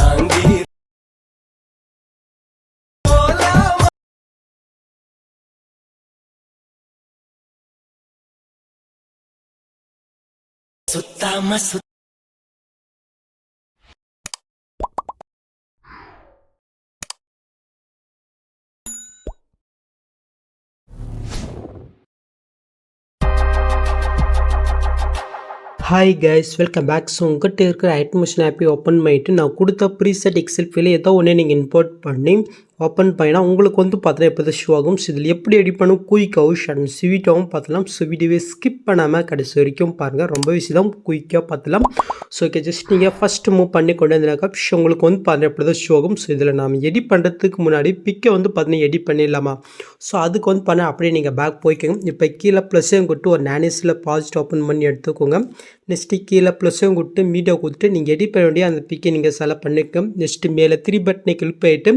தாங்கி சுத்தாம hi guys, welcome back. So உங்கள்கிட்ட இருக்கிற ஐட்மிஷன் ஆப்பை ஓப்பன் பண்ணிவிட்டு நான் கொடுத்த ப்ரீசெட் எக்ஸல் ஃபைலை ஏதோ ஒன்று நீங்கள் இம்போர்ட் பண்ணி ஓப்பன் பண்ணினா உங்களுக்கு வந்து பார்த்தீங்கன்னா எப்போ ஷோ ஆகும். ஸோ இதில் எப்படி எடிட் பண்ணும் குயிக்காகவும் ஷார்ட் ஸ்வீட்டாகவும் பார்த்துலாம். ஸோ வீடியோவை ஸ்கிப் பண்ணாமல் கடைசி வரைக்கும் பாருங்கள், ரொம்ப விஷயம் தான் குயிக்காக பார்த்துலாம். ஸோ ஓகே, ஜஸ்ட் நீங்கள் ஃபஸ்ட்டு மூவ் பண்ணி கொண்டு வந்தீங்கன்னாக்கா உங்களுக்கு வந்து பார்த்தீங்கன்னா எப்படி தான் ஷோ ஆகும். ஸோ இதில் நாம் எடிட் பண்ணுறதுக்கு முன்னாடி பிக்கை வந்து பார்த்தீங்கன்னா எடிட் பண்ணிடலாமா. ஸோ அதுக்கு வந்து பண்ண அப்படியே நீங்கள் பேக் போய்க்கோங்க. இப்போ கீழே ப்ளஸ்ஸையும் கொடுத்து ஒரு நானிஸில் பாசிட் ஓப்பன் பண்ணி எடுத்துக்கோங்க. நெக்ஸ்ட்டு கீழே ப்ளஸ்ஸையும் கொடுத்து மீடியா கொடுத்துட்டு நீங்கள் எடிட் பண்ண வேண்டிய அந்த பிக்கை நீங்கள் செலக்ட் பண்ணிக்கோங்க. நெக்ஸ்ட்டு மேலே 3 பட்டனை கிளிக் பண்ணிவிட்டு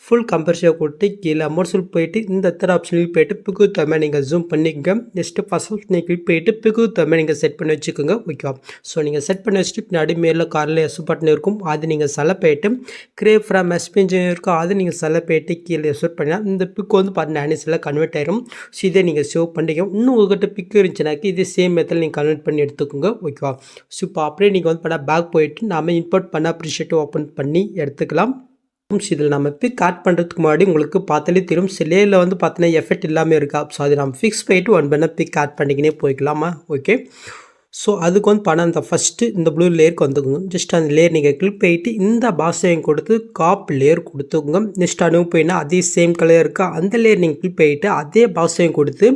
ஃபுல் கம்பர்ஷன் கொடுத்து கீழே அமௌண்ட்ஸில் போயிட்டு இந்த தேர்ட் ஆப்ஷனில் போயிட்டு பிக்கு தம்மை நீங்கள் ஜூம் பண்ணிக்கோங்க. நெக்ஸ்ட்டு ஃபஸ்ட் ஆப்ஷனை கிளிக் பண்ணிவிட்டு பிக்கு தம்மை நீங்கள் செட் பண்ணி வச்சுக்கோங்க. ஓகே, ஸோ நீங்கள் செட் பண்ணி வச்சுட்டு பின்னாடி மேலே காரில் எஸ் பட்டன் இருக்கும், அது நீங்கள் செலக்ட் பண்ணிட்டு கிரேப் ஃப்ரம் எஸ்பென்ஜன் இருக்கும், அது நீங்கள் செலக்ட் பண்ணிட்டு கீழே எஸ்ட் பண்ணிங்கன்னா இந்த பிக்கு வந்து பார்த்தீங்கன்னா ஆனிஸில் கன்வெர்ட் ஆயிரும். ஸோ இதை நீங்கள் சேவ் பண்ணிக்க. இன்னும் உங்கள்கிட்ட பிக்கு இருந்துச்சுனாக்கி இதே சேம் மெத்தடில் நீங்கள் கன்வெர்ட் பண்ணி எடுத்துக்கோங்க. ஓகேவா. ஸோ இப்போ அப்படியே நீங்கள் வந்து பண்ண பேக் போயிட்டு நாம் இம்போர்ட் பண்ண ப்ரீசெட் ஓப்பன் பண்ணி எடுத்துக்கலாம். இதில் நம்ம பிக் ஆட் பண்ணுறதுக்கு முன்னாடி உங்களுக்கு பார்த்தாலே தெரியும் சிலையில் வந்து பார்த்தீங்கன்னா எஃபெக்ட் இல்லாமல் இருக்கா. ஸோ அதை நம்ம ஃபிக்ஸ் பண்ணிவிட்டு ஒன் பண்ண பிக் ஆட் பண்ணிக்கினே போய்க்கலாமா. ஓகே, ஸோ அதுக்கு வந்து பண்ண அந்த ஃபஸ்ட்டு இந்த ப்ளூ லேயருக்கு வந்துக்குங்க. ஜஸ்ட் அந்த லேயர் நீங்கள் கிளிக் பண்ணிட்டு இந்த பாக்ஸையும் கொடுத்து காப் லேயர் கொடுத்துக்குங்க. நெக்ஸ்ட் அனுப்பு போயின்னா அதே சேம் கலர் இருக்கா, அந்த லேயர் நீங்கள் கிளிக் பண்ணிட்டு அதே பாக்ஸையும் கொடுத்து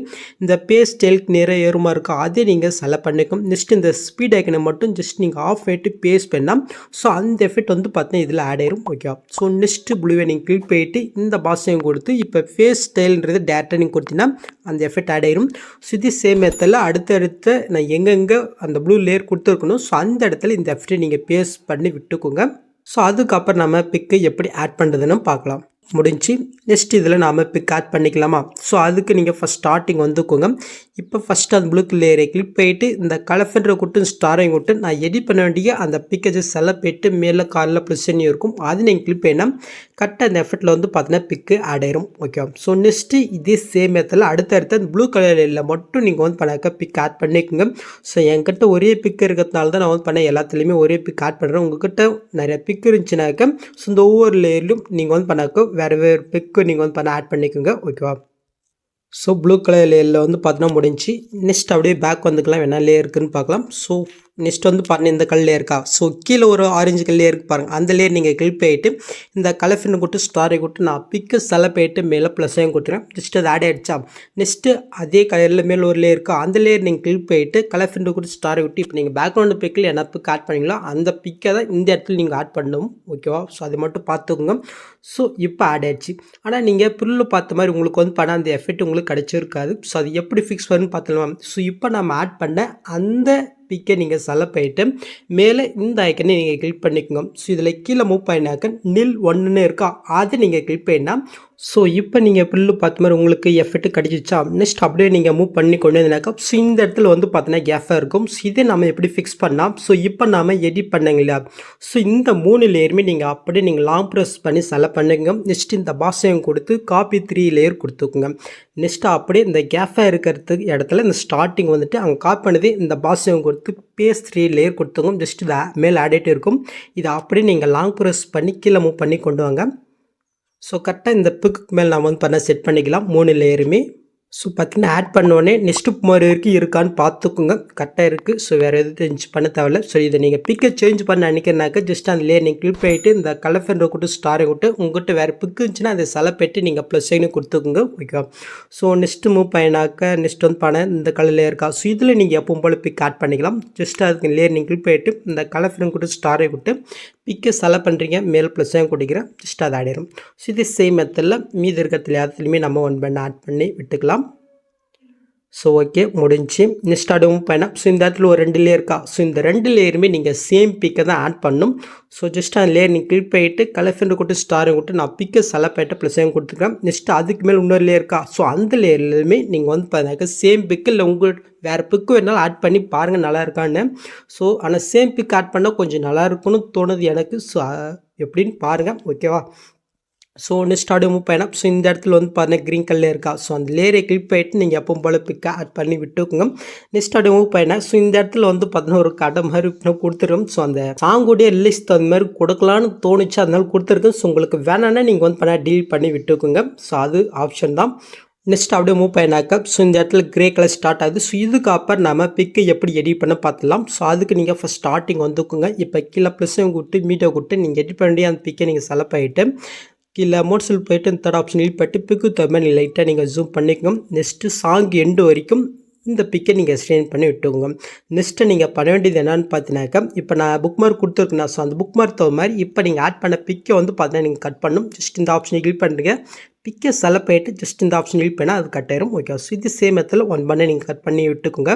இந்த பேஸ் ஸ்டைலுக்கு நேராக ஏறுமா இருக்கா, அதே நீங்கள் செலக்ட் பண்ணிக்கும். நெக்ஸ்ட் இந்த ஸ்பீட் ஐக்கனை மட்டும் ஜஸ்ட் நீங்கள் ஆஃப் பண்ணிட்டு பேஸ் பண்ணால் ஸோ அந்த எஃபெக்ட் வந்து பார்த்தீங்கன்னா இதில் ஆட் ஆயிரும். ஓகே, ஸோ நெக்ஸ்ட்டு ப்ளூவை நீங்கள் கிளிக் பண்ணிட்டு இந்த பாக்ஸையும் கொடுத்து இப்போ ஃபேஸ் ஸ்டைல்ன்றது டேரக்டாக நீங்கள் கொடுத்தீங்கன்னா அந்த எஃபெக்ட் ஆட் ஆயிரும். ஸோ இது சேம் மெத்தடில் அடுத்தடுத்த நான் எங்கெங்கே அந்த ப்ளூ லேயர் கொடுத்துருக்கணும். ஸோ அந்த இடத்துல இந்த எஃபெக்டை நீங்கள் பேஸ்ட் பண்ணி விட்டுக்கோங்க. ஸோ அதுக்கப்புறம் நம்ம பிக்கை எப்படி ஆட் பண்ணுறதுன்னு பார்க்கலாம். முடிஞ்சு நெக்ஸ்ட் இதில் நாம் பிக் ஆட் பண்ணிக்கலாமா. ஸோ அதுக்கு நீங்கள் ஃபஸ்ட் ஸ்டார்டிங் வந்துக்கோங்க. இப்போ ஃபஸ்ட்டு அந்த ப்ளூ லேயரை கிளிக் பண்ணிட்டு இந்த கலஃபென்ற கொடுத்து ஸ்டாரையும் கொடுத்து நான் எடிட் பண்ண வேண்டிய அந்த பிக்கை செலக்ட் பண்ணிட்டு மேலே காலில் ப்ளஸ்ன்னு இருக்கும், அது நீங்கள் கிளிக் பண்ணினா கரெக்டாக அந்த எஃபெக்டில் வந்து பார்த்தீங்கன்னா பிக்கு ஆட் ஆயிரும். ஓகே, ஸோ நெக்ஸ்ட்டு இதே சேம் மெத்தடில் அடுத்தடுத்து அந்த ப்ளூ கலரில் மட்டும் நீங்கள் வந்து பண்ணாக்க பிக் ஆட் பண்ணிக்கோங்க. ஸோ என்கிட்ட ஒரே பிக் இருக்கிறதுனால தான் நான் வந்து பண்ண எல்லாத்துலேயுமே ஒரே பிக் ஆட் பண்ணுறேன். உங்கள்கிட்ட நிறைய பிக் இருந்துச்சுனாக்க ஸோ இந்த ஒவ்வொரு லேயர்லையும் நீங்கள் வந்து பண்ணாக்க வேறு பிக்கு நீங்கள் வந்து பண்ண ஆட் பண்ணிக்கோங்க. ஓகேவா. ஸோ ப்ளூ கலர் லேயரில் வந்து பார்த்தீங்கன்னா முடிஞ்சு. நெக்ஸ்ட் அப்படியே பேக் வந்துக்கலாம், என்ன லேயர் இருக்குதுன்னு பார்க்கலாம். ஸோ நெக்ஸ்ட் வந்து பாருங்கள் இந்த கல் லேயர் இருக்கா. ஸோ கீழே ஒரு ஆரஞ்சு கல் லேயர் இருக்குது பாருங்கள், அந்த லேயர் நீங்கள் கிளிக் பண்ணிட்டு இந்த கலர்ஃபின்னு கொடுத்து ஸ்டாரை கொடுத்து நான் பிக்கு செலக்ட் பண்ணிட்டு மேலே ப்ளஸ்ஸையும் கொடுத்துறேன். ஜஸ்ட் அது ஆட் ஆகிடுச்சா. நெக்ஸ்ட்டு அதே கலரில் மேலே ஒரு லேயர் இருக்கா, அந்த லேயர் நீங்கள் கிளிக் பண்ணிட்டு கலர்ஃபின்னு கொடுத்து ஸ்டாரை விட்டு இப்போ நீங்கள் பேக்ரவுண்டு பிக்கில் என்ன பிக் ஆட் பண்ணிங்களோ அந்த பிக்கை தான் இந்த இடத்துல நீங்கள் ஆட் பண்ணணும். ஓகேவா. ஸோ அது மட்டும் பார்த்துக்கோங்க. ஸோ இப்போ ஆட் ஆகிடுச்சு. ஆனால் நீங்கள் புல்லு பார்த்த மாதிரி உங்களுக்கு வந்து பண்ண அந்த எஃபெக்ட் உங்களுக்கு கிடச்சிருக்காது. ஸோ அது எப்படி ஃபிக்ஸ் பண்ணுன்னு பார்த்துக்கலாம். ஸோ இப்போ நம்ம ஆட் பண்ண அந்த பிக்கை நீங்கள் செலக்ட் பண்ணிட்டு மேலே இந்த ஐக்கனை நீங்கள் கிளிக் பண்ணிக்கோங்க. ஸோ இதில் கீழே மூவ் பண்ணினாக்க நில் 1ன்னு இருக்கா, அதை நீங்கள் கிளிக் பண்ணினா ஸோ இப்போ நீங்கள் புல்லு பார்த்த மாதிரி உங்களுக்கு எஃபெக்ட் கிடச்சிச்சா. நெக்ஸ்ட் அப்படியே நீங்கள் மூவ் பண்ணி கொண்டு வந்தீங்கன்னாக்கா ஸோ இந்த இடத்துல வந்து பார்த்தீங்கன்னா கேஃபாக இருக்கும். ஸோ இதை நம்ம எப்படி ஃபிக்ஸ் பண்ணலாம். ஸோ இப்போ நாம் எடிட் பண்ணங்க இல்லையா. ஸோ இந்த 3 லேயருமே நீங்கள் அப்படியே நீங்கள் லாங் ப்ரெஸ் பண்ணி செலக்ட் பண்ணுங்க. நெக்ஸ்ட் இந்த பாக்ஸையும் கொடுத்து காப்பி 3 லேயர் கொடுத்துக்குங்க. நெக்ஸ்ட்டு அப்படியே இந்த கேஃபாக இருக்கிறதுக்கு இடத்துல இந்த ஸ்டார்டிங் வந்துட்டு அங்கே காப்பி பண்ணது இந்த பாக்ஸையும் கொடுத்து பேஸ் 3 லேயர் கொடுத்துங்க. ஜஸ்ட் இதை மேலே ஆடிட்டு இருக்கும். இதை அப்படியே நீங்கள் லாங் ப்ரெஸ் பண்ணி கீழே மூவ் பண்ணி கொண்டு வாங்க. ஸோ கரெக்டாக இந்த பிக்கு மேலே நம்ம வந்து பண்ண செட் பண்ணிக்கலாம் 3 லேயருமே. ஸோ பார்த்தீங்கன்னா ஆட் பண்ணோடனே நெக்ஸ்ட்டு மாதிரி வரைக்கும் இருக்கான்னு பார்த்துக்குங்க, கரெக்டாக இருக்குது. ஸோ வேறு எதுவும் சேஞ்ச் பண்ண தேவையில்ல. ஸோ இதை நீங்கள் பிக்கை சேஞ்ச் பண்ண நினைக்கிறனாக்கா ஜஸ்ட் அந்த லேயர் நீங்கள் கிளிக் பண்ணிட்டு இந்த கலஃபென்ற கொடுத்து ஸ்டாரை விட்டு உங்கள்கிட்ட வேறு பிக்கு இருந்துச்சுன்னா அதை செலக்ட் பண்ணிட்டு நீங்கள் ப்ளஸ் சைனு கொடுத்துக்குங்க. ஓகே, ஸோ நெக்ஸ்ட்டு மூவ் பண்ணினாக்கா நெக்ஸ்ட் வந்து பண்ண இந்த கலர் லேயர் இருக்கா. ஸோ இதில் நீங்கள் எப்பவும் போல் பிக் ஆட் பண்ணிக்கலாம். ஜஸ்ட் அதுக்கு லேயர் நீங்கள் கிளிக் பண்ணிட்டு இந்த கலஃபென்ற கொடுத்து ஸ்டாரை விட்டு பிக்கை செலக்ட் பண்ணுறீங்க, மேல் ப்ளஸ்ஸையும் கொடுக்குறேன். ஜஸ்ட் அது ஆடிடும். ஸோ இது சேம் மெத்தடில் மீதி இருக்கிறதுல எல்லாத்துலேயுமே நம்ம ஒன் பண்ண ஆட் பண்ணி விட்டுக்கலாம். ஸோ ஓகே, முடிஞ்சு. நெக்ஸ்ட் அடுவும் பண்ண ஸோ இந்த இடத்துல ஒரு 2 லேயர் இருக்கா. ஸோ இந்த 2 லேயருமே நீங்கள் சேம் பிக்கை தான் ஆட் பண்ணணும். ஸோ ஜஸ்ட் அந்த லேயர் நீங்கள் கிளிக் பண்ணிட்டு கலர்ஃபின்னு கொடுத்து ஸ்டாரையும் கொடுத்து நான் பிக்கை செலக்ட் பண்ணிட்டு ப்ளஸ்ஸையும் கொடுத்துக்கிறேன். நெக்ஸ்ட் அதுக்கு மேலே இன்னொரு லேயர் இருக்கா. ஸோ அந்த லேயர்லையுமே நீங்கள் வந்து பார்த்தீங்கன்னா சேம் பிக்கு இல்லை உங்களுக்கு வேறு பிக்கு வேணாலும் ஆட் பண்ணி பாருங்கள் நல்லா இருக்கான்னு. ஸோ ஆனால் சேம் பிக் ஆட் பண்ணால் கொஞ்சம் நல்லா இருக்குன்னு தோணுது எனக்கு. ஸோ எப்படின்னு பாருங்கள் ஓகேவா. ஸோ நெக்ஸ்ட் அப்படியே மூவ் பண்ணால் ஸோ இந்த இடத்துல வந்து பார்த்தீங்கன்னா க்ரீன் கலர் இருக்கா. ஸோ அந்த லேயரை கிளிக் பண்ணிட்டு நீங்கள் எப்பவும் போல் பிக்கை ஆட் பண்ணி விட்டுக்குங்க. நெக்ஸ்ட் அப்படியே மூவ் பண்ணால் ஸோ இந்த இடத்துல வந்து பார்த்தீங்கன்னா ஒரு கடை மாதிரி கொடுத்துருக்கோம். ஸோ அந்த சாங்குடைய ரிலீஸ் அந்த மாதிரி கொடுக்கலான்னு தோணுச்சு, அதனால கொடுத்துருக்கேன். ஸோ உங்களுக்கு வேணான்னா நீங்கள் வந்து பண்ணால் டீல் பண்ணி விட்டுக்குங்க. ஸோ அது ஆப்ஷன் தான். நெக்ஸ்ட் அப்படியே மூவ் பண்ணினாக்கா ஸோ இந்த இடத்துல கிரே கலர் ஸ்டார்ட் ஆகுது. ஸோ இதுக்கு அப்புறம் நம்ம பிக்கை எப்படி எடிட் பண்ண பார்த்துலாம். ஸோ அதுக்கு நீங்கள் ஃபஸ்ட் ஸ்டார்டிங் வந்துக்குங்க. இப்போ கீழே ப்ளஸ்ஸையும் கொடுத்து மீட்டை கொடுத்து நீங்கள் எடிட் பண்ணி அந்த பிக்கை நீங்கள் செலக்ட் ஆகிட்டு கீழே மோட்ஸில் போய்ட்டு இந்த தேர்ட் ஆப்ஷனில் போய்ட்டு பிக்கு தகுந்த லைட்டாக நீங்கள் ஜூம் பண்ணிக்கோங்க. நெக்ஸ்ட்டு சாங் எண்டு வரைக்கும் இந்த பிக்கை நீங்கள் ஸ்ட்ரெயின் பண்ணி விட்டுக்கோங்க. நெக்ஸ்ட்டு நீங்கள் பண்ண வேண்டியது என்னென்னு பார்த்தீங்கன்னாக்கா இப்போ நான் புக் மார்க் கொடுத்துருக்கேன். ஸோ அந்த புக் மார்க் தகுந்த மாதிரி இப்போ நீங்கள் ஆட் பண்ண பிக்கை வந்து பார்த்தீங்கன்னா நீங்கள் கட் பண்ணணும். ஜஸ்ட் இந்த ஆப்ஷனை கிளிக் பண்ணுறீங்க. பிக்கை செலக்ட் பண்ணிட்டு ஜஸ்ட் இந்த ஆப்ஷன் கிளிக் பண்ணால் அது கட் ஆயிரும். ஓகே. ஸோ இது சேம் மெத்தடில் ஒன் பண்ண நீங்கள் கட் பண்ணி விட்டுக்கோங்க.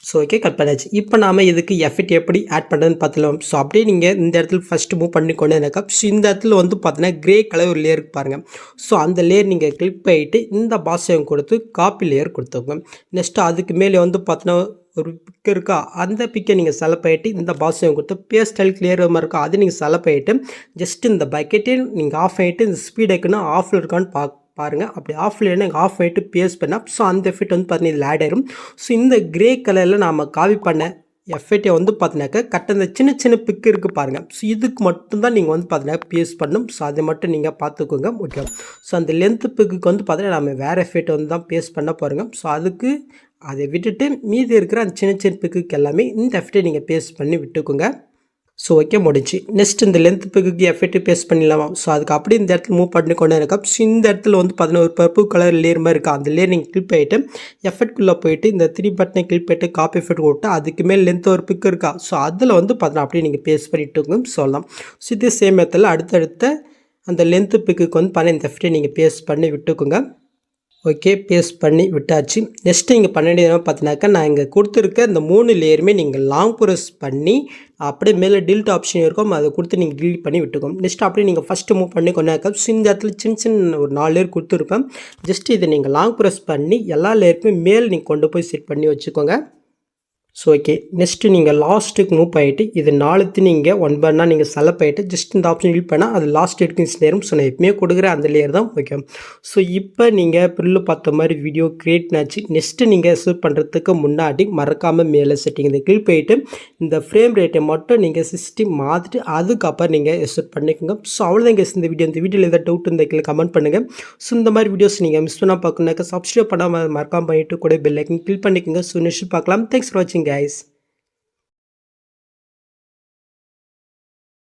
ஸோ ஓகே, கட் பண்ணாச்சு. இப்போ நாம் இதுக்கு எஃபெக்ட் எப்படி ஆட் பண்ணுறதுன்னு பார்த்துலாம். ஸோ அப்படியே நீங்கள் இந்த இடத்துல ஃபஸ்ட்டு மூவ் பண்ணி கொண்டு வந்தாக்கா ஸோ இந்த இடத்துல வந்து பார்த்தீங்கன்னா கிரே கலர் ஒரு லேயருக்கு பாருங்கள். ஸோ அந்த லேயர் நீங்கள் கிளிக் பண்ணிட்டு இந்த பாஸையும் கொடுத்து காப்பி லேயர் கொடுத்துக்கோங்க. நெக்ஸ்ட்டு அதுக்கு மேலே வந்து பார்த்தீங்கன்னா ஒரு பிக் இருக்கா, அந்த பிக்கை நீங்கள் செலக்ட் பண்ணிட்டு இந்த பாஸையும் கொடுத்து பேஸ்ட் ஸ்டைல் கிளியர் மாதிரி இருக்கா அது நீங்கள் செலக்ட் பண்ணிட்டு ஜஸ்ட் இந்த பக்கெட்டே நீங்கள் ஆஃப் பண்ணிட்டு இந்த ஸ்பீட் ஐக்கனா ஆஃபில் இருக்கான்னு பாருங்கள். அப்படி ஆஃபில் எனக்கு ஆஃப் ஆகிட்டு பேஸ்ட் பண்ணால் ஸோ அந்த எஃபெக்ட் வந்து பார்த்தீங்கன்னா இதில் ஆட் ஆயிரும். ஸோ இந்த கிரே கலரில் நாம் காப்பி பண்ண எஃபெக்டை வந்து பார்த்தீங்கன்னாக்கா கரெக்டாக இந்த சின்ன சின்ன பிக்கு இருக்குது பாருங்கள். ஸோ இதுக்கு மட்டும்தான் நீங்கள் வந்து பார்த்தீங்கன்னா பேஸ்ட் பண்ணணும். ஸோ அதை மட்டும் நீங்கள் பார்த்துக்கோங்க ஓகே. ஸோ அந்த லென்த்து பிக்குக்கு வந்து பார்த்தீங்கன்னா நம்ம வேறு எஃபெக்ட் வந்து தான் பேஸ்ட் பண்ண பாருங்கள். ஸோ அதுக்கு அதை விட்டுட்டு மீதி இருக்கிற அந்த சின்ன சின்ன பிக்குக்கு எல்லாமே இந்த எஃபெக்டை நீங்கள் பேஸ்ட் பண்ணி விட்டுக்கோங்க. ஸோ ஓகே, முடிச்சு. நெக்ஸ்ட் இந்த லென்த் பிக்கு எஃபெக்ட் பேஸ்ட் பண்ணிடலாமா. ஸோ அதுக்கு அப்படி இந்த இடத்துல மூவ் பண்ணி கொண்டு இருக்கா. ஸோ இந்த இடத்துல வந்து பார்த்தீங்கன்னா ஒரு பர்பிள் கலர் லேயர் மாதிரி இருக்கா. அந்த லேயர் நீங்கள் கிளிக் பண்ணிட்டு எஃபெக்ட்குள்ளே போயிட்டு இந்த 3 பட்டனை கிளிக் பண்ணிட்டு காப்பி எஃபெக்ட் கொடுத்து அதுக்கு மேலே லென்த் ஒரு பிக் இருக்கா. ஸோ அதில் வந்து பார்த்தீங்கன்னா அப்படியே நீங்கள் பேஸ்ட் பண்ணிட்டு சொல்லலாம். ஸோ இதே சேம் மெத்தடில் அடுத்தடுத்த அந்த லென்த் பிக்குக்கு வந்து பண்ண இந்த எஃபெக்டை நீங்கள் பேஸ்ட் பண்ணி விட்டுக்குங்க. ஓகே, பேஸ்ட் பண்ணி விட்டாச்சு. நெக்ஸ்ட்டு இங்கே பண்ண வேண்டியது பார்த்தீங்கன்னாக்கா நான் இங்கே கொடுத்துருக்க இந்த 3 லேயருமே நீங்கள் லாங் ப்ரெஸ் பண்ணி அப்படியே மேலே டில்ட் ஆப்ஷன் இருக்கும் அதை கொடுத்து நீங்கள் டிலீட் பண்ணி விட்டுக்கோங்க. நெக்ஸ்ட் அப்படியே நீங்கள் ஃபஸ்ட்டு மூவ் பண்ணி கொண்டாக்கா இந்த இடத்துல சின்ன சின்ன ஒரு 4 லேயர் கொடுத்துருப்பேன். ஜஸ்ட் இதை நீங்கள் லாங் ப்ரெஸ் பண்ணி எல்லா லேயருக்குமே மேலே நீங்கள் கொண்டு போய் செட் பண்ணி வச்சுக்கோங்க. ஸோ ஓகே, நெக்ஸ்ட்டு நீங்கள் லாஸ்ட்டுக்கு மூவ் பண்ணிட்டு இது 4 நீங்கள் ஒன் பண்ணால் நீங்கள் செலக்ட் பண்ணிட்டு ஜஸ்ட் இந்த ஆப்ஷன் கிளிக் பண்ணால் அது லாஸ்ட் எடுக்கும் நேரம். ஸோ நான் எப்பவுமே கொடுக்குற அந்த லேயர் தான் ஓகே. ஸோ இப்போ நீங்கள் பில்லு பார்த்த மாதிரி வீடியோ க்ரியேட் பண்ணாச்சு. நெக்ஸ்ட்டு நீங்கள் ஷூட் பண்ணுறதுக்கு முன்னாடி மறக்காமல் மேலே செட்டிங் இதை கிளிக் பண்ணிட்டு இந்த ஃப்ரேம் ரேட்டை மட்டும் நீங்கள் 60 மாற்றிட்டு அதுக்கப்புறம் நீங்கள் ஷூட் பண்ணிக்கோங்க. ஸோ அவ்வளோதான் கேஸ் இந்த வீடியோ. இந்த வீடியோவில் எதாவது டவுட் இருந்தால் கீழே கமெண்ட் பண்ணுங்கள். ஸோ இந்த மாதிரி வீடியோஸ் நீங்கள் மிஸ் பண்ணால் பார்க்கணுனாக்கா சப்ஸ்கிரைப் பண்ணாமல் மறக்காமல் பண்ணிட்டு கூட பெல் ஐக்கன் கிளிக் பண்ணிக்கோங்க. ஸோ நெக்ஸ்ட் பார்க்கலாம். தேங்க்ஸ் ஃபார் வாட்சிங் guys.